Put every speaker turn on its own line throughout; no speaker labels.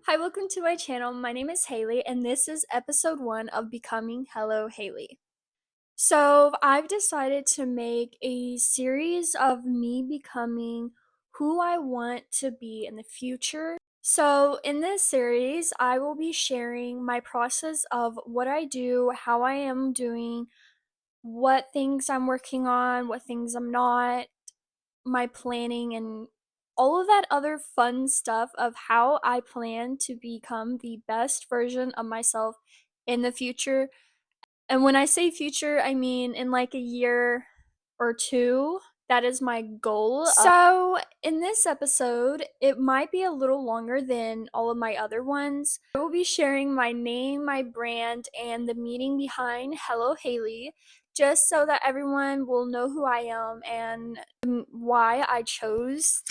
Hi, welcome to my channel. My name is Haley, and this is episode 1 of Becoming helloHaylee. So, I've decided to make a series of me becoming who I want to be in the future. So, in this series, I will be sharing my process of what I do, how I am doing, what things I'm working on, what things I'm not, my planning and all of that other fun stuff of how I plan to become the best version of myself in the future. And when I say future, I mean in like a year or two. That is my goal. So, in this episode, it might be a little longer than all of my other ones. I will be sharing my name, my brand, and the meaning behind Hello Haley, just so that everyone will know who I am and why I chose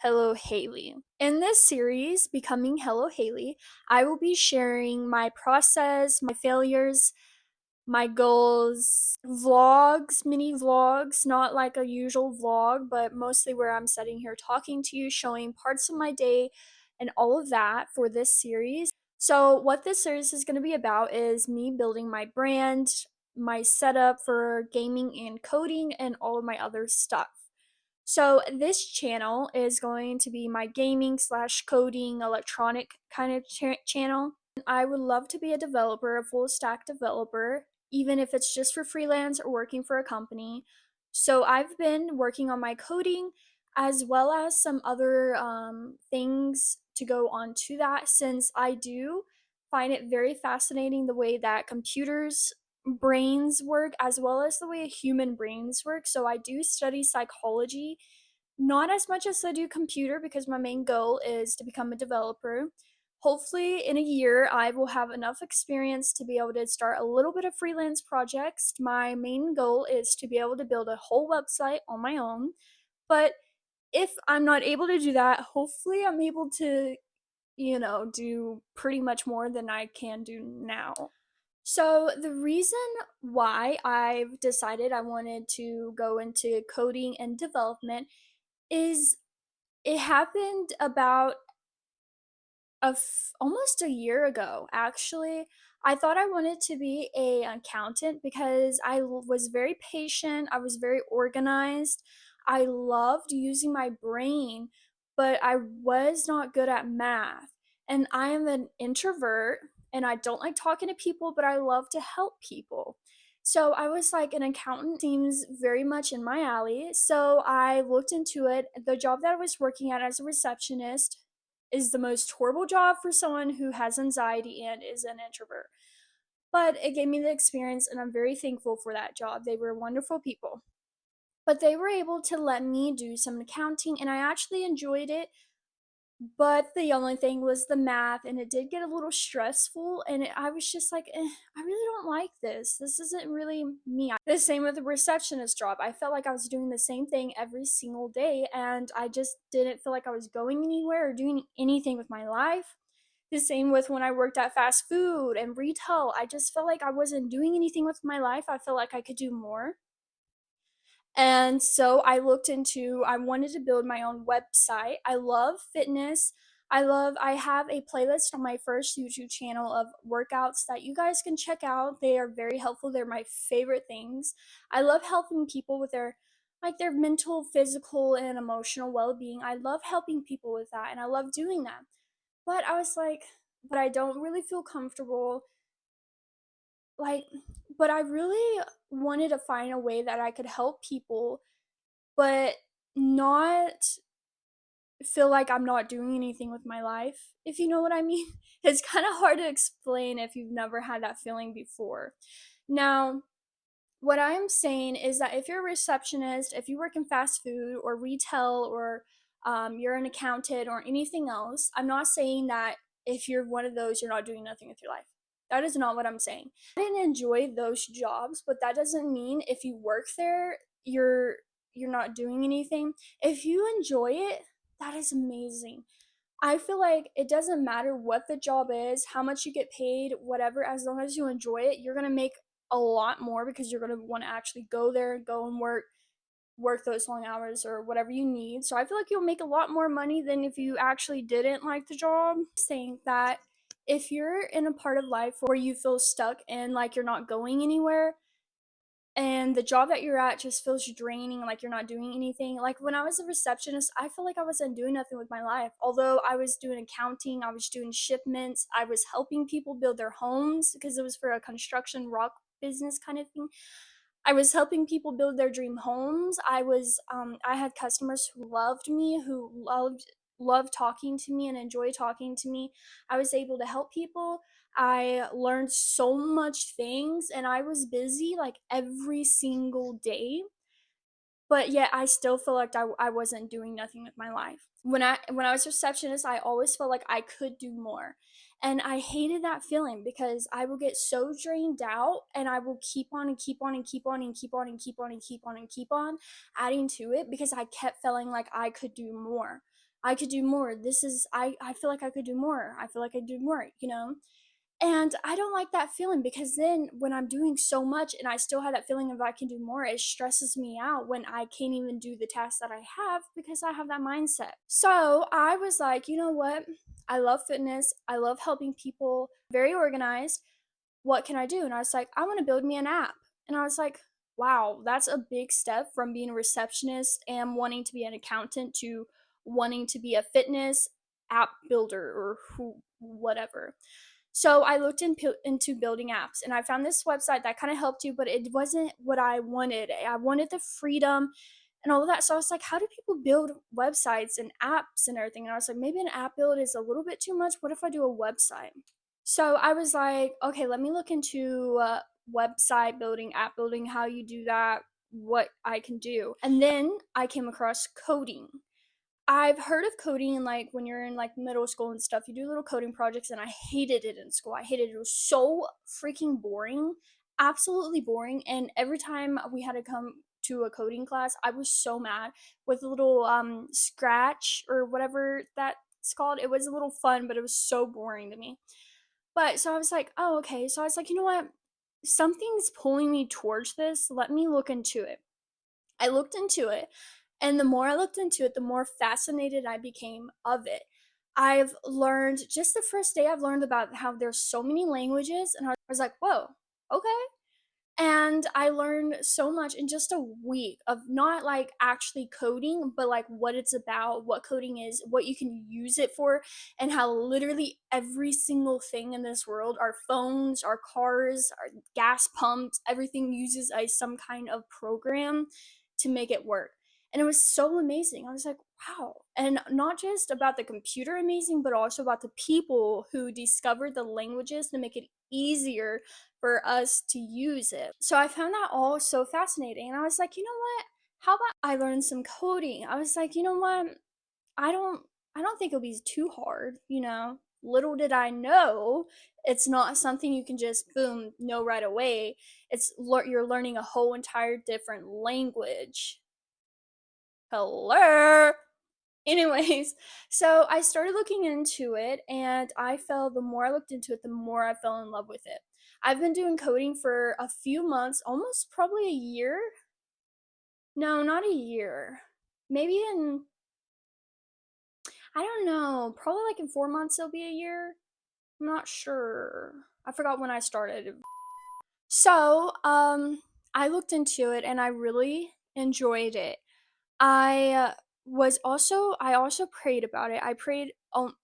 Hello Haley. In this series, Becoming Hello Haley, I will be sharing my process, my failures, my goals, vlogs, mini vlogs, not like a usual vlog, but mostly where I'm sitting here talking to you, showing parts of my day and all of that for this series. So, what this series is going to be about is me building my brand, my setup for gaming and coding, and all of my other stuff. So, this channel is going to be my gaming slash coding electronic kind of channel. I would love to be a developer, a full stack developer, even if it's just for freelance or working for a company. So I've been working on my coding as well as some other things to go on to that, since I do find it very fascinating the way that computers brains work as well as the way human brains work. So I do study psychology, not as much as I do computer, because my main goal is to become a developer. Hopefully, in a year, I will have enough experience to be able to start a little bit of freelance projects. My main goal is to be able to build a whole website on my own. But if I'm not able to do that, hopefully, I'm able to, do pretty much more than I can do now. So, the reason why I've decided I wanted to go into coding and development is it happened about almost a year ago, actually. I thought I wanted to be a accountant because was very patient, I was very organized. I loved using my brain, but I was not good at math. And I am an introvert and I don't like talking to people, but I love to help people. So I was like, an accountant seems very much in my alley. So I looked into it. The job that I was working at as a receptionist is the most horrible job for someone who has anxiety and is an introvert. But it gave me the experience, and I'm very thankful for that job. They were wonderful people. But they were able to let me do some accounting, and I actually enjoyed it. But the only thing was the math, and it did get a little stressful. And I was just like, I really don't like this. This isn't really me. The same with the receptionist job. I felt like I was doing the same thing every single day, and I just didn't feel like I was going anywhere or doing anything with my life. The same with when I worked at fast food and retail. I just felt like I wasn't doing anything with my life. I felt like I could do more. And so I wanted to build my own website. I love fitness. I have a playlist on my first YouTube channel of workouts that you guys can check out. They are very helpful. They're my favorite things. I love helping people with their mental, physical, and emotional well-being. I love helping people with that, and I love doing that. But I was like, but I don't really feel comfortable, like, but I really wanted to find a way that I could help people but not feel like I'm not doing anything with my life, if you know what I mean. It's kind of hard to explain if you've never had that feeling before. Now, what I'm saying is that if you're a receptionist, if you work in fast food or retail, or you're an accountant or anything else, I'm not saying that if you're one of those, you're not doing nothing with your life. That is not what I'm saying. I didn't enjoy those jobs, but that doesn't mean if you work there, you're not doing anything. If you enjoy it, that is amazing. I feel like it doesn't matter what the job is, how much you get paid, whatever, as long as you enjoy it, you're gonna make a lot more because you're gonna want to actually go there, go and work, work those long hours or whatever you need. So I feel like you'll make a lot more money than if you actually didn't like the job. Saying that if you're in a part of life where you feel stuck and like you're not going anywhere, and the job that you're at just feels draining, like you're not doing anything. Like when I was a receptionist, I felt like I wasn't doing nothing with my life. Although I was doing accounting, I was doing shipments, I was helping people build their homes because it was for a construction rock business kind of thing. I was helping people build their dream homes. I had customers who loved me, who loved talking to me and enjoy talking to me. I was able to help people. I learned so much things and I was busy like every single day, but yet I still feel like I wasn't doing nothing with my life. When I was receptionist, I always felt like I could do more. And I hated that feeling because I will get so drained out and I will keep on and keep on and keep on and keep on and keep on and keep on and keep on adding to it because I kept feeling like I could do more. I could do more. I feel like I could do more. I feel like I could do more, you know? And I don't like that feeling because then when I'm doing so much and I still have that feeling of I can do more, it stresses me out when I can't even do the tasks that I have because I have that mindset. So I was like, you know what? I love fitness. I love helping people, very organized. What can I do? And I was like, I want to build me an app. And I was like, wow, that's a big step from being a receptionist and wanting to be an accountant to wanting to be a fitness app builder or whatever. So I looked into building apps and I found this website that kind of helped you, but it wasn't what I wanted. I wanted the freedom and all of that. So I was like, how do people build websites and apps and everything? And I was like, maybe an app build is a little bit too much. What if I do a website? So I was like, okay, let me look into website building, app building, how you do that, what I can do. And then I came across coding. I've heard of coding and like when you're in like middle school and stuff, you do little coding projects and I hated it in school. I hated it. It was so freaking boring, absolutely boring. And every time we had to come to a coding class, I was so mad with a little scratch or whatever that's called. It was a little fun, but it was so boring to me. But so I was like, oh, okay. So I was like, you know what? Something's pulling me towards this. Let me look into it. I looked into it, and the more I looked into it, the more fascinated I became of it. I've learned just the first day I've learned about how there's so many languages, and I was like, whoa, okay. And I learned so much in just a week of not like actually coding, but like what it's about, what coding is, what you can use it for, and how literally every single thing in this world, our phones, our cars, our gas pumps, everything uses some kind of program to make it work. And it was so amazing. I was like, wow. And not just about the computer amazing, but also about the people who discovered the languages to make it easier for us to use it. So I found that all so fascinating. And I was like, you know what? How about I learn some coding? I was like, you know what? I don't I don't think it'll be too hard, you know. Little did I know it's not something you can just boom know right away. You're learning a whole entire different language. Hello. Anyways, so I started looking into it, and the more I looked into it, the more I fell in love with it. I've been doing coding for a few months, almost probably a year. No, not a year. Maybe I don't know, probably like in 4 months it'll be a year. I'm not sure. I forgot when I started. So, I looked into it and I really enjoyed it. I I also prayed about it. I prayed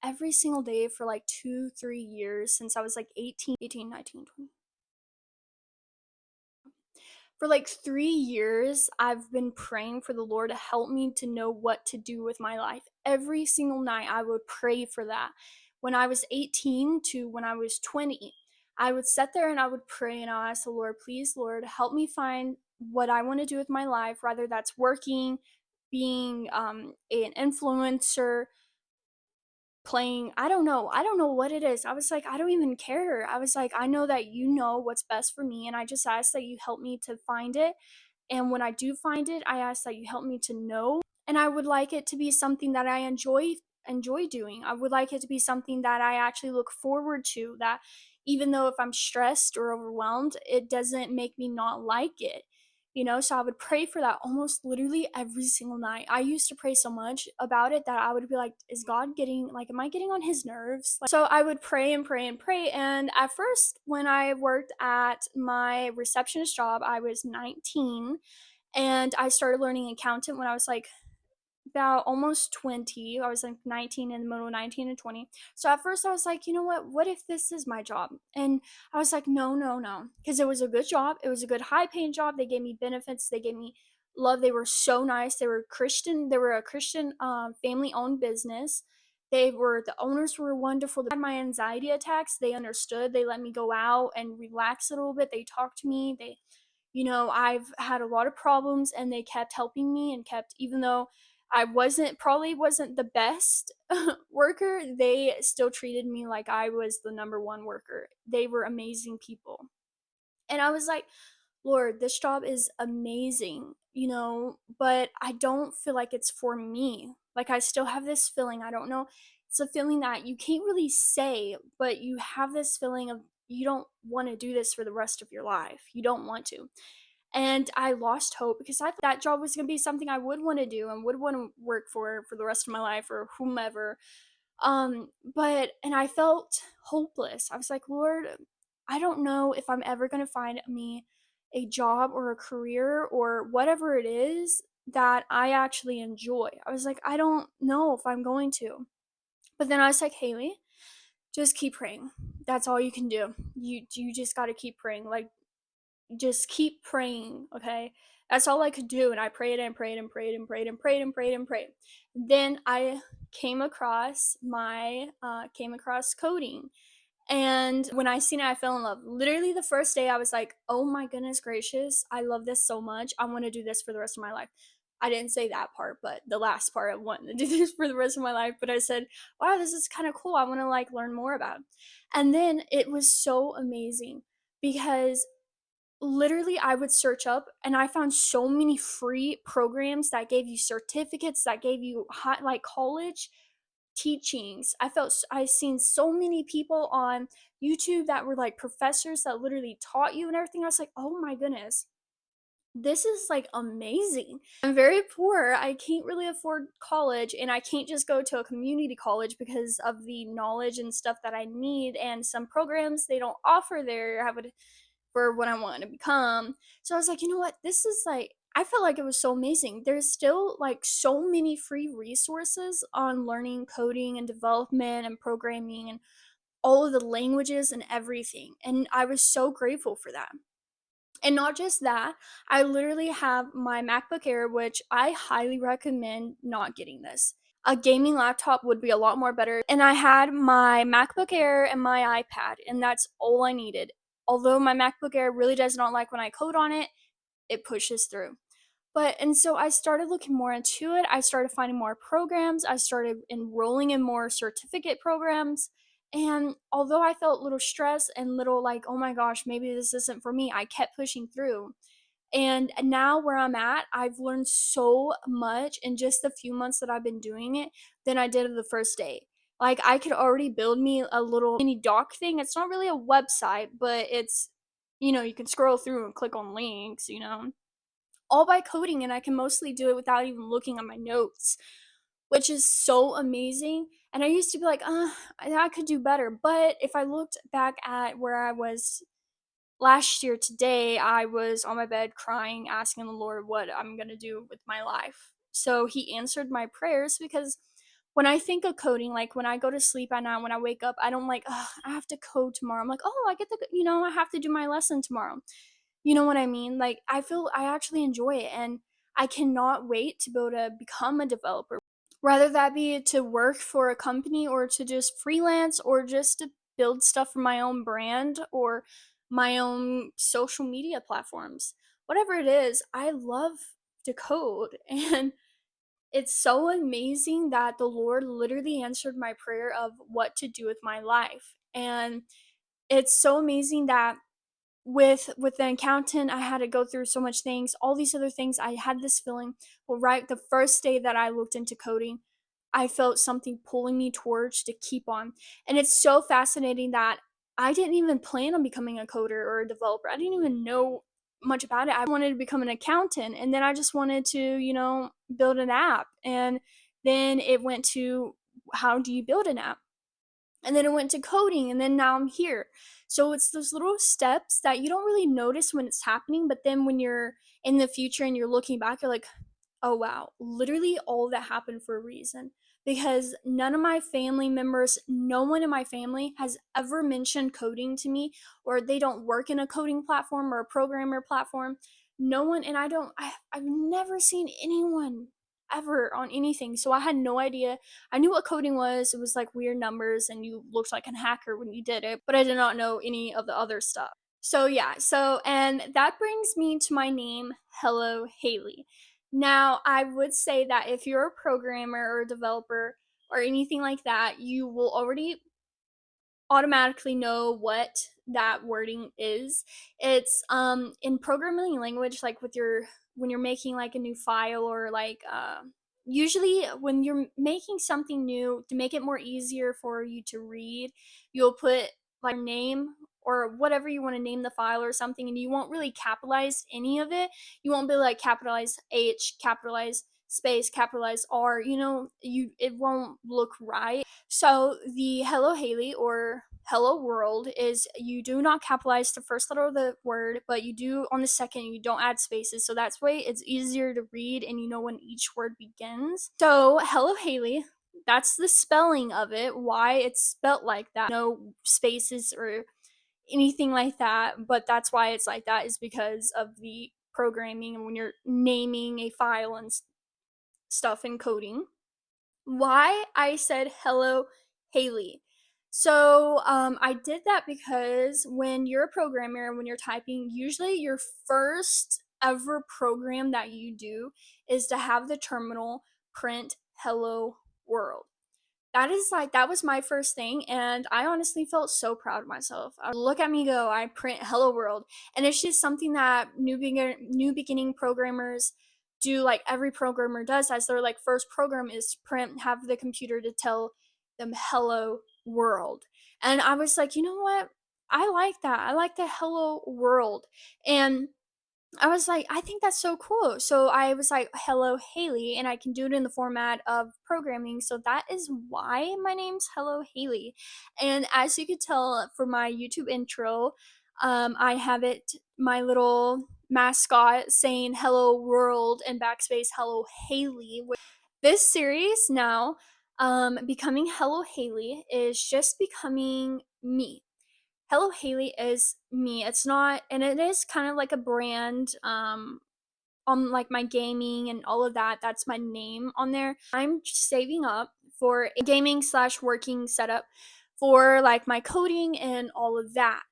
every single day for like 2, 3 years since I was like 18, 19, 20. For like 3 years, I've been praying for the Lord to help me to know what to do with my life. Every single night, I would pray for that. When I was 18 to when I was 20, I would sit there and I would pray and I'll ask the Lord, please, Lord, help me find what I want to do with my life, whether that's working, being an influencer, playing. I don't know what it is. I was like, I don't even care. I was like, I know that you know what's best for me, and I just ask that you help me to find it. And when I do find it, I ask that you help me to know. And I would like it to be something that I enjoy doing. I would like it to be something that I actually look forward to, that even though if I'm stressed or overwhelmed, it doesn't make me not like it. So I would pray for that almost literally every single night. I used to pray so much about it that I would be like, is God getting, like, am I getting on his nerves? So I would pray and pray and pray. And at first, when I worked at my receptionist job, I was 19, and I started learning accountant when I was like about almost 20. I was like 19, in the middle of 19 and 20. So at first I was like, you know what if this is my job? And I was like, no, no, no. Because it was a good job. It was a good high paying job. They gave me benefits. They gave me love. They were so nice. They were Christian. They were a Christian family owned business. The owners were wonderful. They had my anxiety attacks. They understood. They let me go out and relax a little bit. They talked to me. I've had a lot of problems, and they kept helping me and kept, even though I probably wasn't the best worker, they still treated me like I was the number one worker. They were amazing people. And I was like, Lord, this job is amazing, but I don't feel like it's for me. Like, I still have this feeling. I don't know. It's a feeling that you can't really say, but you have this feeling of you don't want to do this for the rest of your life. You don't want to. And I lost hope because I thought that job was going to be something I would want to do and would want to work for the rest of my life, or whomever. And I felt hopeless. I was like, Lord, I don't know if I'm ever going to find me a job or a career or whatever it is that I actually enjoy. I was like, I don't know if I'm going to. But then I was like, Haley, just keep praying. That's all you can do. You just got to keep praying. Like, just keep praying, okay? That's all I could do. And I prayed and prayed and prayed and prayed and prayed and prayed and prayed. Then I came across coding. And when I seen it, I fell in love. Literally the first day I was like, oh my goodness gracious, I love this so much. I want to do this for the rest of my life. I didn't say that part, but the last part, I want to do this for the rest of my life. But I said, wow, this is kind of cool. I want to like learn more about it. And then it was so amazing because literally I would search up and I found so many free programs that gave you certificates, that gave you hot, like, college teachings. I seen so many people on YouTube that were like professors that literally taught you and everything. I was like, oh my goodness, this is like amazing. I'm very poor. I can't really afford college, and I can't just go to a community college because of the knowledge and stuff that I need, and some programs they don't offer there. I would for what I want to become. So I was like, you know what? This is like, I felt like it was so amazing. There's still like so many free resources on learning coding and development and programming and all of the languages and everything. And I was so grateful for that. And not just that, I literally have my MacBook Air, which I highly recommend not getting this. A gaming laptop would be a lot more better. And I had my MacBook Air and my iPad, and that's all I needed. Although my MacBook Air really does not like when I code on it, it pushes through. And so I started looking more into it. I started finding more programs. I started enrolling in more certificate programs. And although I felt a little stressed and little like, oh my gosh, maybe this isn't for me, I kept pushing through. And now where I'm at, I've learned so much in just the few months that I've been doing it than I did the first day. Like, I could already build me a little mini doc thing. It's not really a website, but you can scroll through and click on links, all by coding, and I can mostly do it without even looking at my notes, which is so amazing. And I used to be like, I could do better. But if I looked back at where I was last year today, I was on my bed crying, asking the Lord what I'm going to do with my life. So he answered my prayers because when I think of coding, like when I go to sleep at night, when I wake up, I don't like, I have to code tomorrow. I'm like, oh, I have to do my lesson tomorrow. You know what I mean? Like, I feel I actually enjoy it, and I cannot wait to be able to become a developer. Whether that be to work for a company or to just freelance or just to build stuff for my own brand or my own social media platforms. Whatever it is, I love to code and it's so amazing that the Lord literally answered my prayer of what to do with my life. And it's so amazing that with the accountant, I had to go through so much things, all these other things. I had this feeling, well, right the first day that I looked into coding, I felt something pulling me towards to keep on. And it's so fascinating that I didn't even plan on becoming a coder or a developer. I didn't even know much about it. I wanted to become an accountant, and then I just wanted to, build an app. And then it went to, how do you build an app? And then it went to coding, and then now I'm here. So it's those little steps that you don't really notice when it's happening, but then when you're in the future and you're looking back, you're like, oh wow, literally all that happened for a reason. Because none of my family members, no one in my family has ever mentioned coding to me, or they don't work in a coding platform or a programmer platform. No one, and I've never seen anyone ever on anything. So I had no idea. I knew what coding was. It was like weird numbers and you looked like a hacker when you did it, but I did not know any of the other stuff. So yeah, and that brings me to my name, helloHaylee. Now, I would say that if you're a programmer or a developer or anything like that, you will already automatically know what that wording is. It's in programming language, like with your when you're making like a new file, or like usually when you're making something new to make it more easier for you to read, you'll put like your name or whatever you want to name the file or something, and you won't really capitalize any of it. You won't be like capitalize H, capitalize space, capitalize R, it won't look right. So the helloHaylee or hello world is, you do not capitalize the first letter of the word, but you do on the second. You don't add spaces, so that's way it's easier to read and you know when each word begins. So helloHaylee, that's the spelling of it, why it's spelt like that, no spaces or anything like that, but that's why it's like that, is because of the programming and when you're naming a file and stuff in coding. Why I said hello Haley. So I did that because when you're a programmer and when you're typing, usually your first ever program that you do is to have the terminal print hello world. That was my first thing, and I honestly felt so proud of myself. Look at me go, I print hello world. And it's just something that new beginning programmers do, like every programmer does, as their like first program is to print, have the computer to tell them hello world. And I was like, you know what, I like that, I like the hello world. And I was like, I think that's so cool. So I was like, hello, Haley, and I can do it in the format of programming. So that is why my name's Hello Haley. And as you could tell for my YouTube intro, I have my little mascot saying hello world and backspace hello Haley. This series now, becoming Hello Haley, is just becoming me. helloHaylee is me. It's not, and it is kind of like a brand on like my gaming and all of that. That's my name on there. I'm saving up for a gaming slash working setup for like my coding and all of that.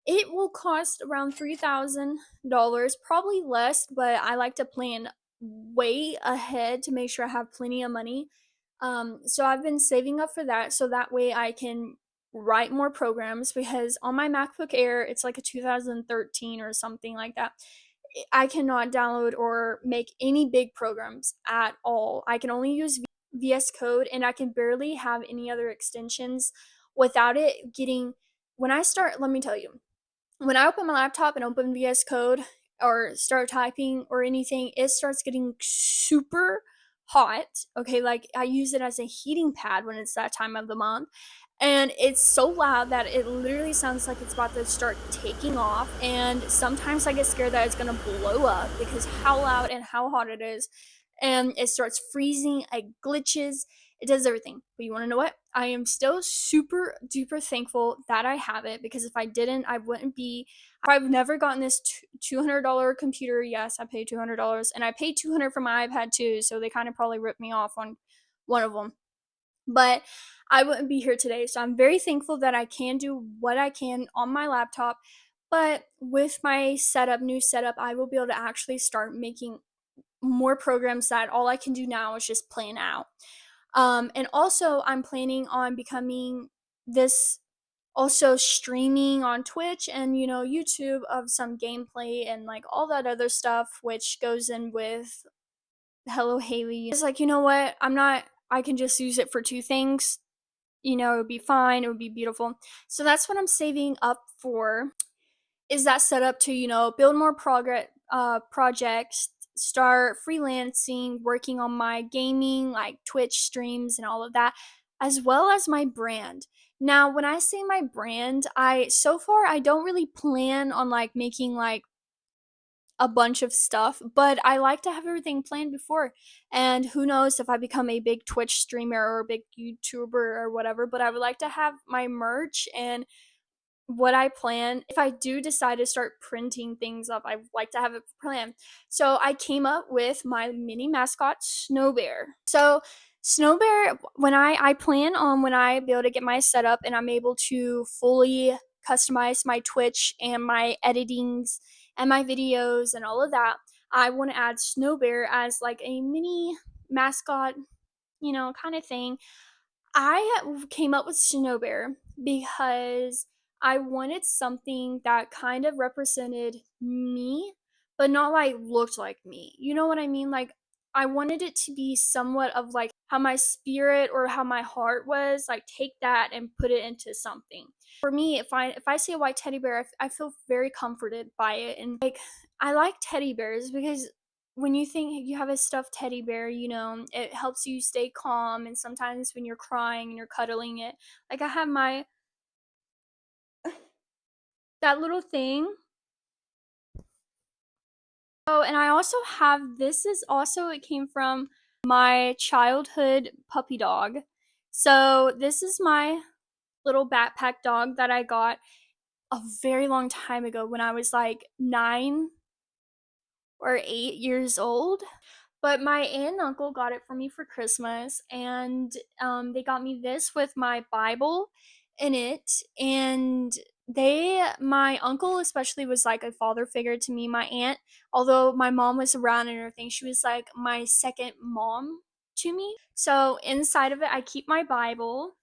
It will cost around $3,000, probably less, but I like to plan way ahead to make sure I have plenty of money. So I've been saving up for that, so that way I can write more programs, because on my MacBook Air, it's like a 2013 or something like that. I cannot download or make any big programs at all. I can only use VS Code, and I can barely have any other extensions without it getting. When I start, let me tell you, when I open my laptop and open VS Code or start typing or anything, it starts getting super hot. Okay, like I use it as a heating pad when it's that time of the month. And it's so loud that it literally sounds like it's about to start taking off. And sometimes I get scared that it's gonna blow up because how loud and how hot it is. And it starts freezing, it glitches, it does everything. But you wanna know what? I am still super duper thankful that I have it, because if I didn't, I wouldn't be. I've never gotten this $200 computer. Yes, I paid $200, and I paid $200 for my iPad too. So they kind of probably ripped me off on one of them. But I wouldn't be here today. So I'm very thankful that I can do what I can on my laptop. But with my new setup, I will be able to actually start making more programs that all I can do now is just plan out. And also, I'm planning on becoming this, also streaming on Twitch and YouTube of some gameplay and like all that other stuff, which goes in with Hello Haley. It's like, you know what? I can just use it for two things. It would be fine. It would be beautiful. So that's what I'm saving up for. is that set up to, build more projects, start freelancing, working on my gaming, like Twitch streams and all of that, as well as my brand. Now, when I say my brand, so far I don't really plan on like making like a bunch of stuff, but I like to have everything planned before. And who knows if I become a big Twitch streamer or a big YouTuber or whatever, but I would like to have my merch and what I plan. If I do decide to start printing things up, I like to have it planned. So I came up with my mini mascot, Snowbear. So Snowbear, when I plan on when I be able to get my setup and I'm able to fully customize my Twitch and my editings and my videos and all of that, I want to add Snowbear as like a mini mascot, kind of thing. I came up with Snowbear because I wanted something that kind of represented me, but not like looked like me. You know what I mean? Like I wanted it to be somewhat of like how my spirit or how my heart was, like take that and put it into something. For me, if I see a white teddy bear, I feel very comforted by it, and like I like teddy bears because when you think you have a stuffed teddy bear, it helps you stay calm. And sometimes when you're crying and you're cuddling it, like I have that little thing. Oh, and I also have this is also it came from my childhood puppy dog. So this is my little backpack dog that I got a very long time ago when I was like 9 or 8 years old. But my aunt and uncle got it for me for Christmas, and they got me this with my Bible in it. And my uncle especially was like a father figure to me. My aunt, although my mom was around and everything, she was like my second mom to me. So inside of it, I keep my Bible.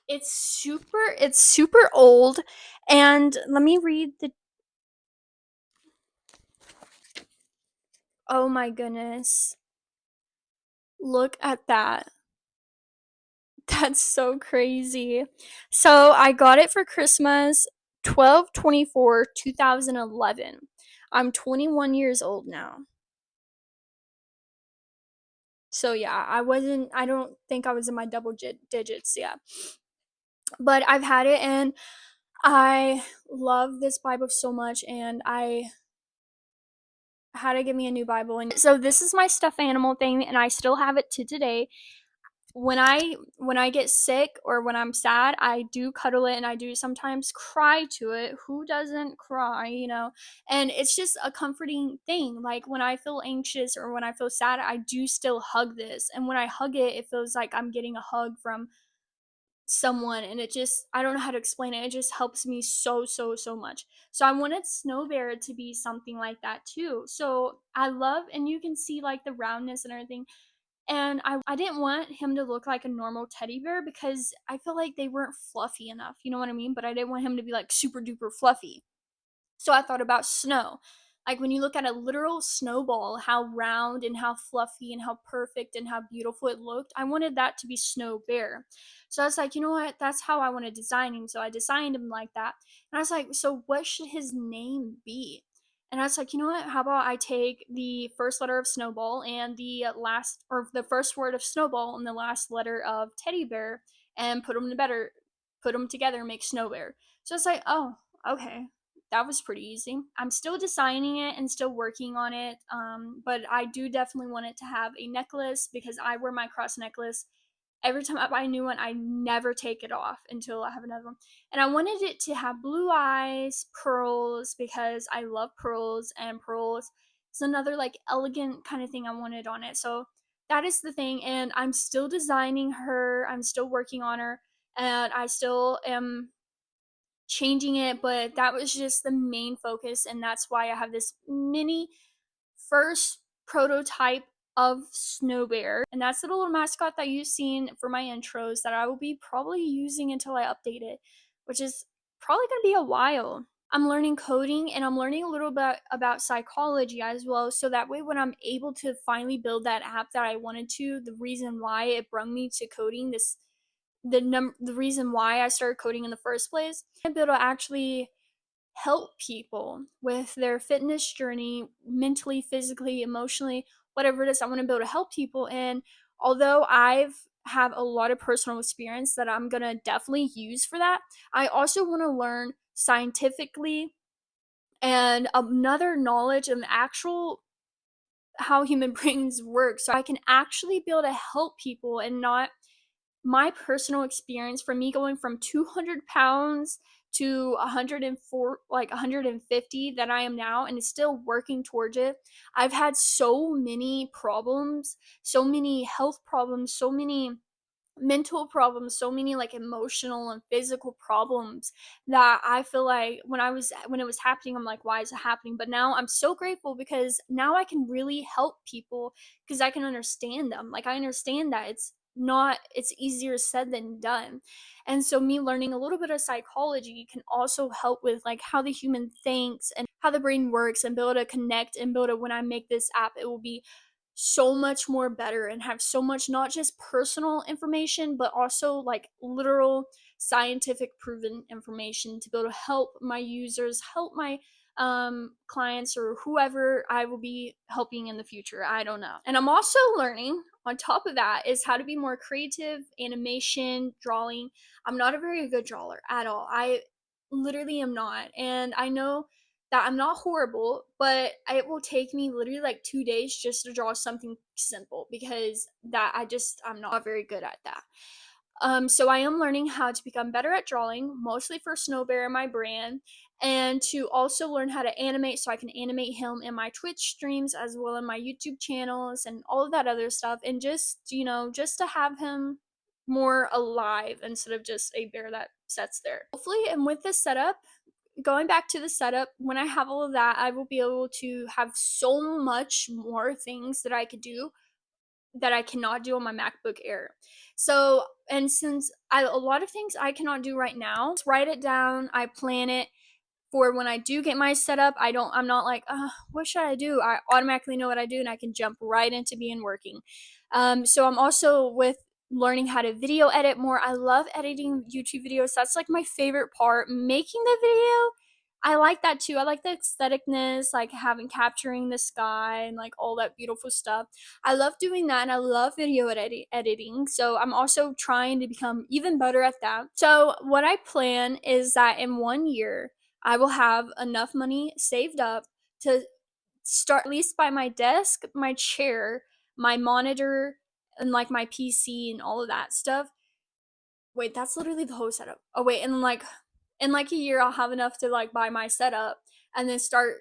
It's super old, and let me read the. Oh my goodness. Look at that. That's so crazy. So I got it for Christmas 12/24/2011. I'm 21 years old now. So yeah, I don't think I was in my double digits yet. But I've had it, and I love this Bible so much, and I had to get me a new Bible. And so this is my stuffed animal thing, and I still have it to today. When I get sick or when I'm sad, I do cuddle it and I do sometimes cry to it. Who doesn't cry? And it's just a comforting thing. Like when I feel anxious or when I feel sad, I do still hug this. And when I hug it, it feels like I'm getting a hug from someone, and it just I don't know how to explain it. It just helps me so so so much. So I wanted Snowbear to be something like that too. So I love, and you can see like the roundness and everything, and I didn't want him to look like a normal teddy bear because I feel like they weren't fluffy enough, you know what I mean? But I didn't want him to be like super duper fluffy. So I thought about snow. Like when you look at a literal snowball, how round and how fluffy and how perfect and how beautiful it looked, I wanted that to be Snow Bear. So I was like, you know what? That's how I want to design him. So I designed him like that. And I was like, so what should his name be? And I was like, you know what? How about I take the first letter of snowball and the last, or the first word of snowball and the last letter of teddy bear, and put them together and make Snow Bear. So it's like, oh, okay, that was pretty easy. I'm still designing it and still working on it, but I do definitely want it to have a necklace because I wear my cross necklace every time I buy a new one. I never take it off until I have another one. And I wanted it to have blue eyes, pearls, because I love pearls, and pearls is another like elegant kind of thing I wanted on it. So that is the thing. And I'm still designing her, I'm still working on her, and I still am changing it, but that was just the main focus, and that's why I have this mini first prototype of Snow Bear, and that's the little mascot that you've seen for my intros that I will be probably using until I update it, which is probably going to be a while. I'm learning coding, and I'm learning a little bit about psychology as well, so that way when I'm able to finally build that app that I wanted to, the reason why it brought me to coding, this the reason why I started coding in the first place. To be able to actually help people with their fitness journey, mentally, physically, emotionally, whatever it is. I want to be able to help people. And although I've have a lot of personal experience that I'm gonna definitely use for that, I also want to learn scientifically and another knowledge of actual how human brains work, so I can actually be able to help people and not my personal experience from me going from 200 pounds to 104, like 150 that I am now, and is still working towards it. I've had so many problems, so many health problems, so many mental problems, so many like emotional and physical problems that I feel like when it was happening, I'm like, why is it happening? But now I'm so grateful because now I can really help people because I can understand them. Like I understand that it's easier said than done. And so me learning a little bit of psychology can also help with like how the human thinks and how the brain works, and be able to connect and build it. When I make this app, it will be so much more better and have so much not just personal information but also like literal scientific proven information to be able to help my users, help my clients, or whoever I will be helping in the future. I don't know. And I'm also learning on top of that is how to be more creative, animation, drawing. I'm not a very good drawer at all. I literally am not. And I know that I'm not horrible, but it will take me literally like 2 days just to draw something simple because I'm not very good at that. So I am learning how to become better at drawing, mostly for Snowbear, my brand, and to also learn how to animate so I can animate him in my Twitch streams as well in my YouTube channels and all of that other stuff. And just, just to have him more alive instead of just a bear that sits there. Hopefully, and with this setup, going back to the setup, when I have all of that, I will be able to have so much more things that I could do that I cannot do on my MacBook Air. So, and since a lot of things I cannot do right now, just write it down, I plan it for when I do get my setup. I'm not like, what should I do? I automatically know what I do and I can jump right into being working. So I'm also with learning how to video edit more. I love editing YouTube videos. That's like my favorite part. Making the video, I like that too. I like the aestheticness, like having capturing the sky and like all that beautiful stuff. I love doing that, and I love video editing. So I'm also trying to become even better at that. So what I plan is that in 1 year, I will have enough money saved up to start at least by my desk, my chair, my monitor, and like my PC and all of that stuff. Wait, that's literally the whole setup. Oh wait, and in like a year I'll have enough to like buy my setup and then start,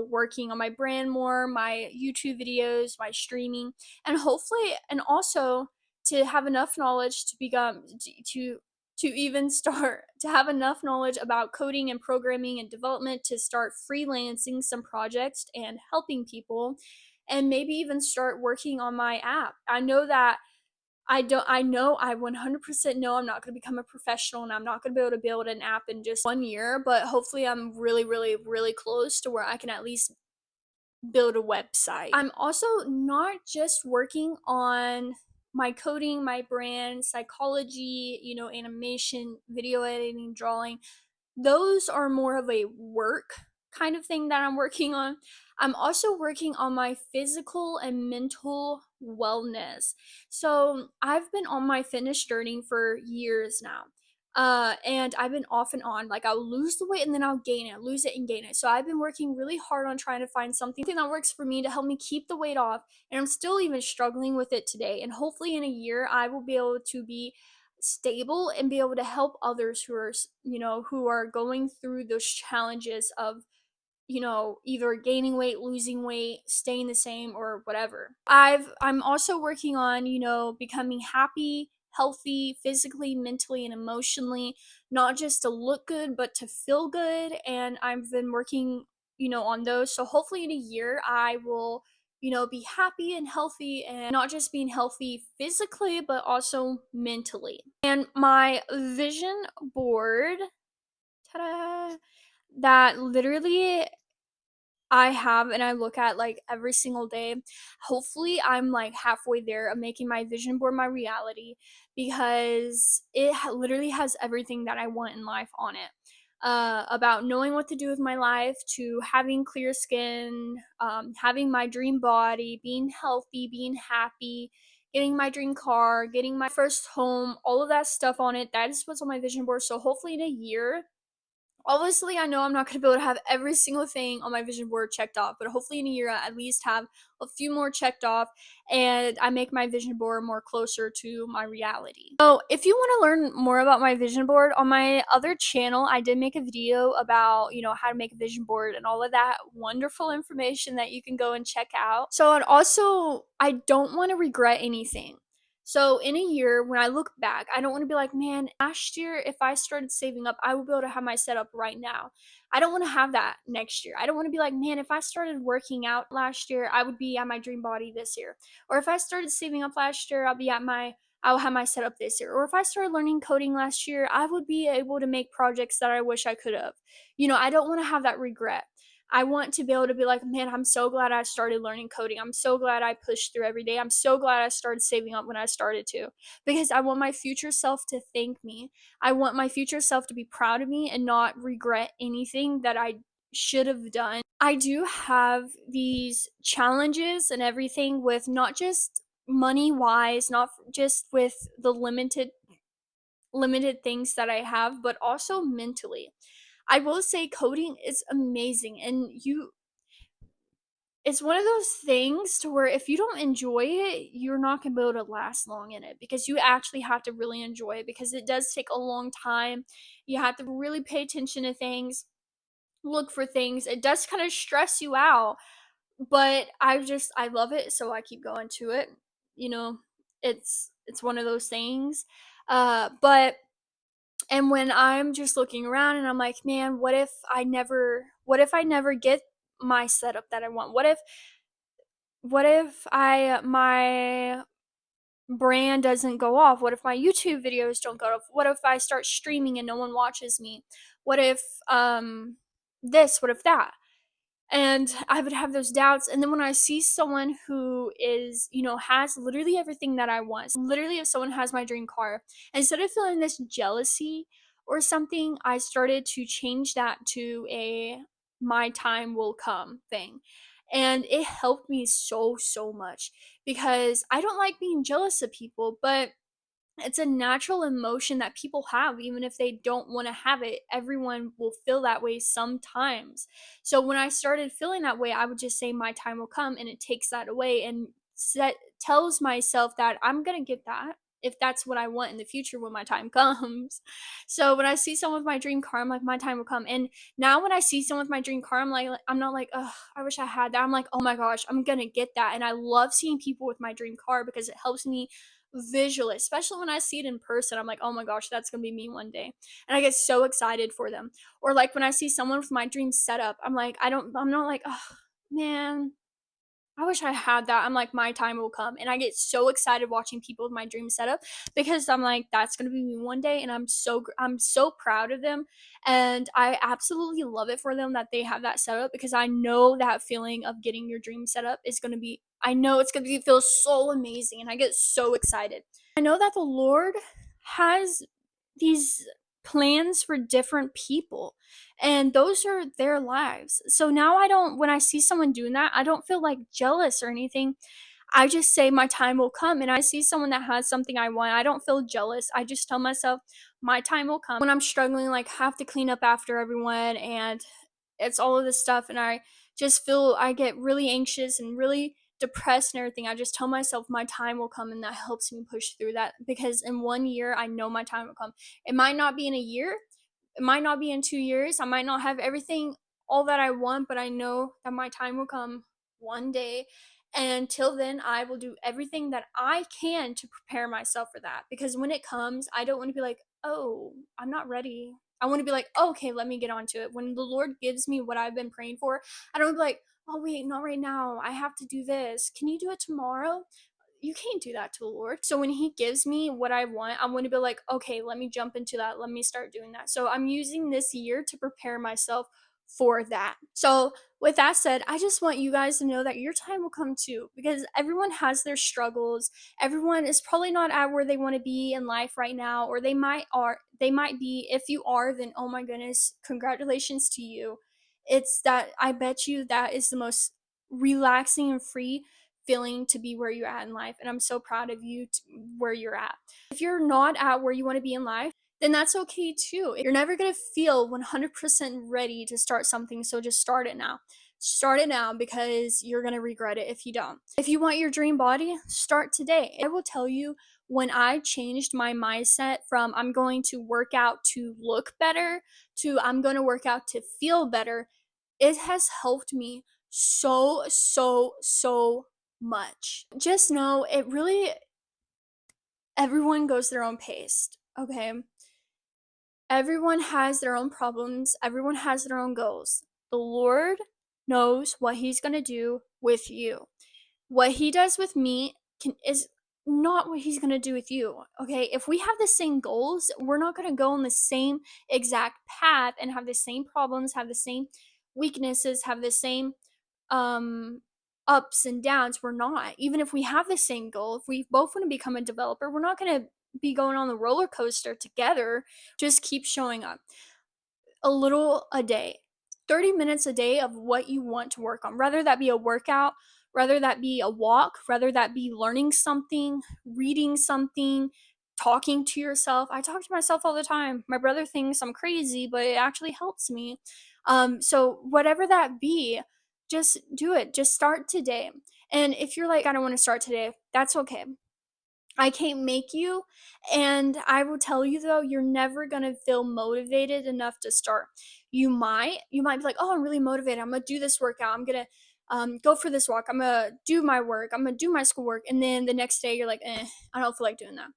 working on my brand more, my YouTube videos, my streaming, and hopefully and also to have enough knowledge to become to even start to have enough knowledge about coding and programming and development to start freelancing some projects and helping people, and maybe even start working on my app. I 100% know I'm not going to become a professional, and I'm not going to be able to build an app in just 1 year, but hopefully I'm really, really, really close to where I can at least build a website. I'm also not just working on my coding, my brand, psychology, animation, video editing, drawing. Those are more of a work kind of thing that I'm working on. I'm also working on my physical and mental wellness. So I've been on my fitness journey for years now. And I've been off and on. Like I'll lose the weight and then I'll gain it, lose it and gain it. So I've been working really hard on trying to find something that works for me to help me keep the weight off. And I'm still even struggling with it today. And hopefully in a year I will be able to be stable and be able to help others who are going through those challenges of either gaining weight, losing weight, staying the same, or whatever. I'm also working on becoming happy, healthy, physically, mentally, and emotionally, not just to look good but to feel good. And I've been working on those, so hopefully in a year I will be happy and healthy, and not just being healthy physically, but also mentally. And my vision board, ta-da, that literally I have and I look at like every single day. Hopefully, I'm like halfway there of making my vision board my reality because literally has everything that I want in life on it. About knowing what to do with my life, to having clear skin, having my dream body, being healthy, being happy, getting my dream car, getting my first home, all of that stuff on it. That is what's on my vision board. So hopefully in a year, obviously, I know I'm not going to be able to have every single thing on my vision board checked off, but hopefully in a year I at least have a few more checked off and I make my vision board more closer to my reality. So, if you want to learn more about my vision board, on my other channel, I did make a video about, how to make a vision board and all of that wonderful information that you can go and check out. So, and also, I don't want to regret anything. So in a year, when I look back, I don't want to be like, man, last year, if I started saving up, I would be able to have my setup right now. I don't want to have that next year. I don't want to be like, man, if I started working out last year, I would be at my dream body this year. Or if I started saving up last year, I'll have my setup this year. Or if I started learning coding last year, I would be able to make projects that I wish I could have. I don't want to have that regret. I want to be able to be like, man, I'm so glad I started learning coding. I'm so glad I pushed through every day. I'm so glad I started saving up when I started to, because I want my future self to thank me. I want my future self to be proud of me and not regret anything that I should have done. I do have these challenges and everything with not just money wise, not just with the limited things that I have, but also mentally. I will say coding is amazing and it's one of those things to where if you don't enjoy it, you're not going to be able to last long in it because you actually have to really enjoy it because it does take a long time. You have to really pay attention to things, look for things. It does kind of stress you out, but I love it, so I keep going to it. You know, it's one of those things. But and when I'm just looking around and I'm like, man, what if I never get my setup that I want? What if I my brand doesn't go off? What if my YouTube videos don't go off? What if I start streaming and no one watches me? What if this? What if that? And I would have those doubts. And then when I see someone who has literally everything that I want, so literally, if someone has my dream car, instead of feeling this jealousy or something, I started to change that to a my time will come thing. And it helped me so, so much because I don't like being jealous of people, but it's a natural emotion that people have even if they don't want to have it. Everyone will feel that way sometimes. So when I started feeling that way, I would just say my time will come, and it takes that away and tells myself that I'm going to get that if that's what I want in the future when my time comes. So when I see someone with my dream car, I'm like, my time will come. And now when I see someone with my dream car, I'm not like, oh, I wish I had that. I'm like, oh my gosh, I'm gonna get that. And I love seeing people with my dream car because it helps me visually, especially when I see it in person. I'm like, oh my gosh, that's gonna be me one day. And I get so excited for them. Or like when I see someone with my dream setup, I'm not like, oh man, I wish I had that. I'm like, my time will come. And I get so excited watching people with my dream setup because I'm like, that's going to be me one day. And I'm so proud of them. And I absolutely love it for them that they have that setup because I know that feeling of getting your dream setup is going to be, I know it's going to feel so amazing. And I get so excited. I know that the Lord has these plans for different people, and those are their lives. So now when I see someone doing that, I don't feel like jealous or anything. I just say my time will come, and I see someone that has something I want. I don't feel jealous. I just tell myself my time will come. When I'm struggling, like have to clean up after everyone, and it's all of this stuff, and I get really anxious and really depressed and everything. I just tell myself my time will come, and that helps me push through that because in one year I know my time will come. It might not be in a year, it might not be in 2 years. I might not have everything, all that I want, but I know that my time will come one day. And until then, I will do everything that I can to prepare myself for that. Because when it comes, I don't want to be like, oh, I'm not ready. I want to be like, oh, okay, let me get onto it. When the Lord gives me what I've been praying for, I don't want to be like, oh, wait, not right now. I have to do this. Can you do it tomorrow? You can't do that to the Lord. So when He gives me what I want, I'm going to be like, okay, let me jump into that. Let me start doing that. So I'm using this year to prepare myself for that. So, with that said, I just want you guys to know that your time will come too, because everyone has their struggles. Everyone is probably not at where they want to be in life right now, or they might be. If you are, then oh my goodness, congratulations to you. It's that I bet you that is the most relaxing and free feeling to be where you're at in life, and I'm so proud of you where you're at. If you're not at where you want to be in life, then that's okay too. You're never going to feel 100% ready to start something, so just start it now. Start it now, because you're going to regret it if you don't. If you want your dream body, start today. I will tell you, when I changed my mindset from I'm going to work out to look better to I'm going to work out to feel better, it has helped me so much. Just know it really, everyone goes their own pace, okay? Everyone has their own problems, everyone has their own goals. The Lord knows what He's going to do with you. What He does with me is not what He's going to do with you. Okay? If we have the same goals, we're not going to go on the same exact path and have the same problems, have the same weaknesses, have the same um ups and downs. We're not. Even if we have the same goal, if we both want to become a developer, we're not going to be going on the roller coaster together. Just keep showing up a little a day, 30 minutes a day of what you want to work on. Rather that be a workout, rather that be a walk, rather that be learning something, reading something, talking to yourself. I talk to myself all the time. My brother thinks I'm crazy, but it actually helps me. So whatever that be, just do it. Just start today. And if you're like, I don't want to start today, that's okay. I can't make you. And I will tell you though, you're never gonna feel motivated enough to start. You might be like, oh, I'm really motivated. I'm gonna do this workout. I'm gonna go for this walk. I'm gonna do my work. I'm gonna do my schoolwork. And then the next day you're like, I don't feel like doing that.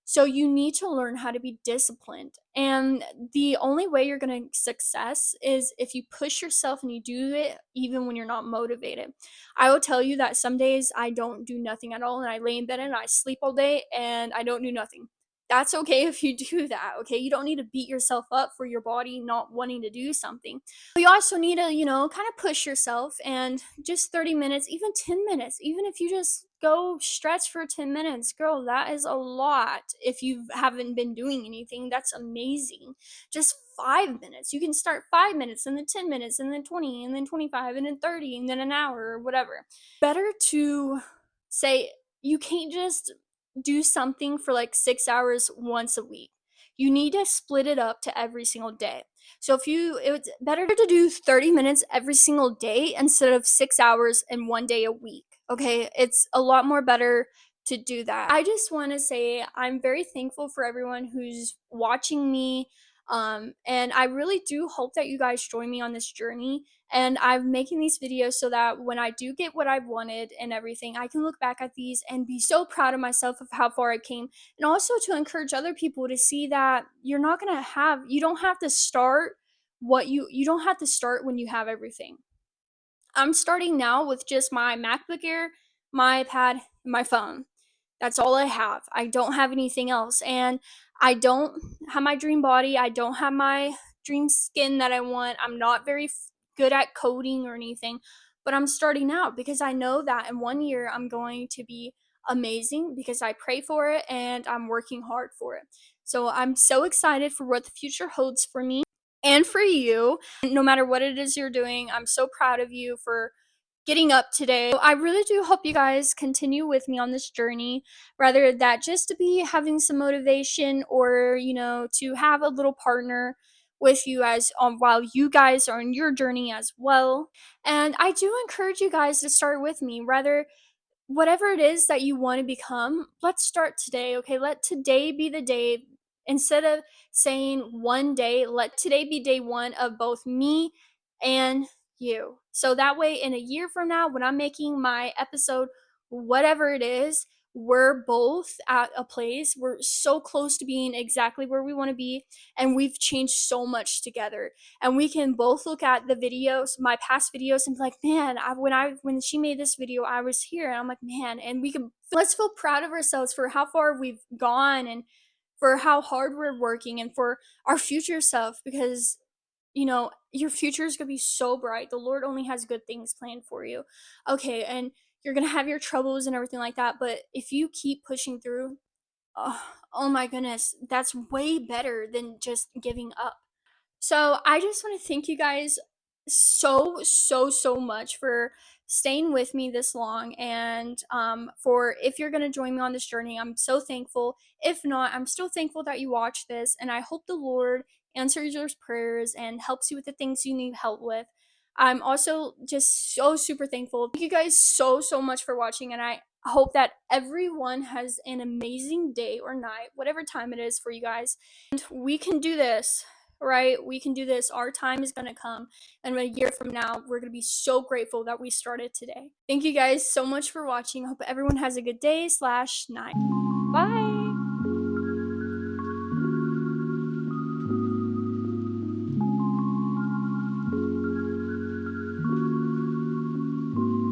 So you need to learn how to be disciplined. And the only way you're going to success is if you push yourself and you do it even when you're not motivated. I will tell you that some days I don't do nothing at all and I lay in bed and I sleep all day and I don't do nothing. That's okay if you do that, okay? You don't need to beat yourself up for your body not wanting to do something. You also need to, kind of push yourself, and just 30 minutes, even 10 minutes, even if you just go stretch for 10 minutes, girl, that is a lot. If you haven't been doing anything, that's amazing. Just 5 minutes. You can start 5 minutes and then 10 minutes and then 20 and then 25 and then 30 and then an hour or whatever. Better to say you can't just do something for like 6 hours once a week. You need to split it up to every single day. So it's better to do 30 minutes every single day instead of 6 hours and one day a week. Okay. It's a lot more better to do that. I just want to say I'm very thankful for everyone who's watching me. And I really do hope that you guys join me on this journey. And I'm making these videos so that when I do get what I've wanted and everything, I can look back at these and be so proud of myself of how far I came. And also to encourage other people to see that you don't have to start you don't have to start when you have everything. I'm starting now with just my MacBook Air, my iPad, and my phone. That's all I have. I don't have anything else. And I don't have my dream body. I don't have my dream skin that I want. I'm not very good at coding or anything, but I'm starting out because I know that in 1 year I'm going to be amazing because I pray for it and I'm working hard for it. So I'm so excited for what the future holds for me and for you. No matter what it is you're doing, I'm so proud of you for getting up today. I really do hope you guys continue with me on this journey, rather that just to be having some motivation or, to have a little partner with you as while you guys are on your journey as well. And I do encourage you guys to start with me, rather whatever it is that you want to become, let's start today, okay? Let today be the day. Instead of saying one day, let today be day one of both me and you. So that way, in a year from now, when I'm making my episode, whatever it is, we're both at a place, we're so close to being exactly where we want to be, and we've changed so much together. And we can both look at the videos, my past videos, and be like, man, when she made this video, I was here. And I'm like, man, and let's feel proud of ourselves for how far we've gone and for how hard we're working and for our future self, because your future is going to be so bright. The Lord only has good things planned for you. Okay, and you're going to have your troubles and everything like that, but if you keep pushing through, oh, oh my goodness, that's way better than just giving up. So I just want to thank you guys so much for staying with me this long, and for if you're going to join me on this journey, I'm so thankful. If not, I'm still thankful that you watched this, and I hope the Lord answers your prayers and helps you with the things you need help with. I'm also just so super thankful. Thank you guys so much for watching, and I hope that everyone has an amazing day or night, whatever time it is for you guys. And we can do this, right? We can do this. Our time is going to come. And a year from now, we're going to be so grateful that we started today. Thank you guys so much for watching. I hope everyone has a good day/night. Bye.